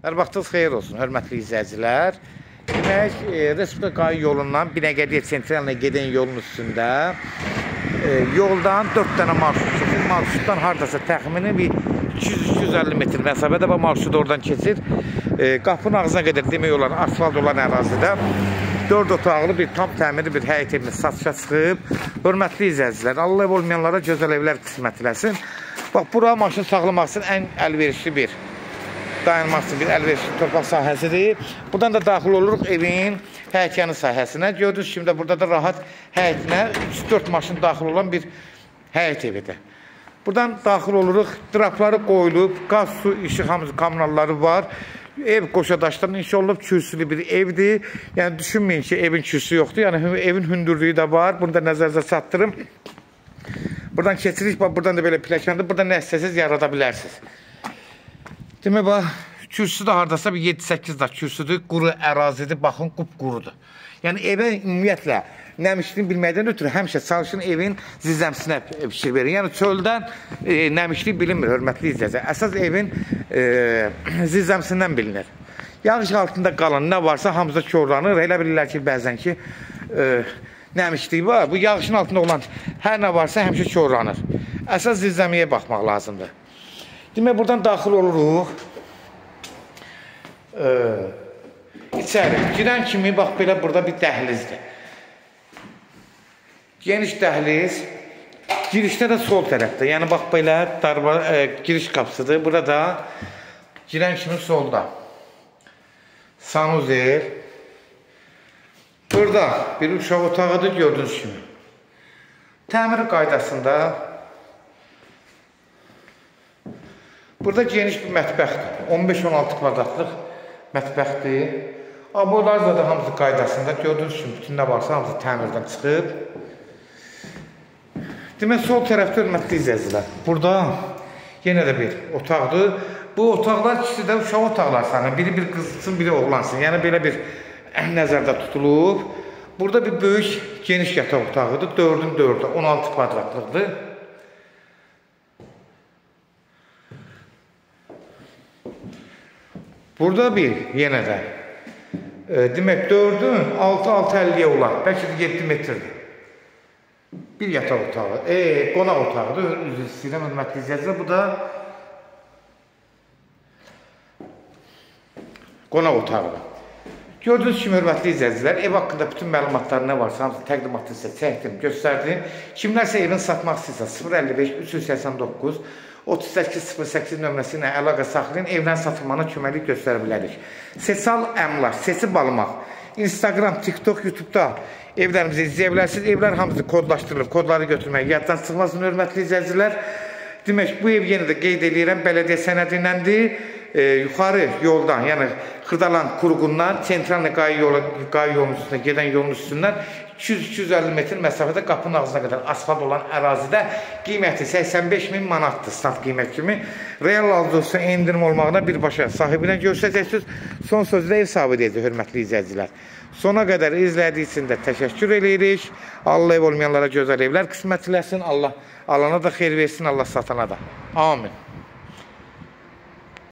Hər vaxtınız xeyir olsun, hörmətli izləyicilər. Demək, Respublika yolundan Binəqədiyə sentralinə gedən yolun üstündə yoldan 4 dənə marşrut keçir. Marşrutdan haradasa təxmini bir 200-250 metr məsafədə və marşrut oradan keçir. Qapının ağzına qədər demək olar, asfalt olan ərazidə 4 otaqlı bir tam təmirli bir həyət evini satışa çıxıb. Hörmətli izləyicilər, Allah ev olmayanlara gözəl evlər qismət eləsin. Bax, bura maşın saxlamaq üçün ən əlverişli bir dayanmaq üçün bir əlverişli torpaq sahəsidir. Buradan da daxil oluruq evin həyətyanı sahəsinə. Gördüyünüz kimi də burada da rahat həyətinə 3-4 maşın daxil olan bir həyət evidir. Buradan daxil oluruq, drapları qoyulub, qaz, su, işıq, hamısı kommunalları var. Ev qoşadaşdan inşa olunub, kürsülü bir evdir. Yəni, düşünməyin ki, evin kürsü yoxdur. Yəni, evin hündürlüyü də var. Bunu da nəzərinizə çatdırım. Buradan keçirik, buradan da belə pləkandır. Buradan nə istəsiniz, yarada bilərsiniz. Demək, kürsü də haradasa bir 7-8 da kürsüdür, quru ərazidir, baxın, qupqurudur. Yəni, evə ümumiyyətlə nəmişliyin bilməkdən ötürü həmişə çalışın evin zizəmsinə fikir verin. Yəni, çöldən nəmişlik bilinmir, hörmətli izləyəcək. Əsas evin zizəmsindən bilinir. Yağış altında qalan nə varsa hamıza korlanır. Elə bilirlər ki, bəzən ki, nəmişlik var. Bu yağışın altında olan hər nə varsa həmişə korlanır. Əsas zizəmiyə baxmaq lazımdır. Demək, buradan daxil oluruq. İçəri girən kimi, bax, belə burada bir dəhlizdir. Geniş dəhliz. Girişdə də sol tərəfdə. Yəni, bax, belə giriş qapısıdır. Burada girən kimi solda. Sanuzel. Burada bir uşaq otağıdır, gördüyünüz kimi. Təmir qaydasında burada geniş bir mətbəxdir. 15-16 kvadratlıq mətbəxdir. Abolar da hamısı qaydasında. Gördüyünüz kimi bütün nə varsa hamısı təmirdən çıxıb. Demək, sol tərəfdə hörmətli izləyicilər. Burada yenə də bir otaqdır. Bu otaqlar ikisi də uşaq otaqlar sanır. Biri bir qızsın, biri oğlansın. Yəni, belə bir nəzərdə tutulub. Burada bir böyük geniş yataq otağıdır. 4-ün 4-ü, 16 kvadratlıqdır. Burada bir, yenə də, demək, 4-ün 6-6.50-yə olar, bəlkə də 7 metrdir. Bir yataq otağı, qonaq otağıdır, üzr istəyirəm, hörmətli izləyicilər, bu da qonaq otağıdır. Gördüyünüz kimi, hörmətli izləyicilər, ev haqqında bütün məlumatlar nə varsa, hamısı təqdimatı sizə çəkdim, göstərdim. Kimlərsə evini satmaq istəyirsə, 055-389 3808 nömrəsi ilə əlaqə saxlayın, evdən satılmana köməklik göstərə bilərik. Sesal əmlak, seçib almaq, Instagram, TikTok, YouTube'da evlərimizi izləyə bilərsiniz. Evlər hamısı kodlaşdırılıb, kodları götürmək yaddan çıxmasın, hörmətli izləyicilər. Demək, bu ev yenə də qeyd edirəm, bələdiyyə sənədinəndir. Yuxarı yoldan, yəni Xırdalan Qurğundan, Sentralinə Qay yolunun üstündə, gedən yolun üstündən 200-250 metr məsafədə qapının ağzına qədər asfalt olan ərazidə qiyməti 85.000 manatdır, stat qiymət kimi. Real alıcısı endirim olmağına birbaşa sahibinə göstərəcəksiniz. Son sözlə ev sahibi deyəcək, hörmətli izləyicilər. Sona qədər izlədiyi üçün də təşəkkür edirik. Allah ev olmayanlara gözəl evlər qismət eləsin. Allah alana da xeyir versin, Allah satana da. Amin.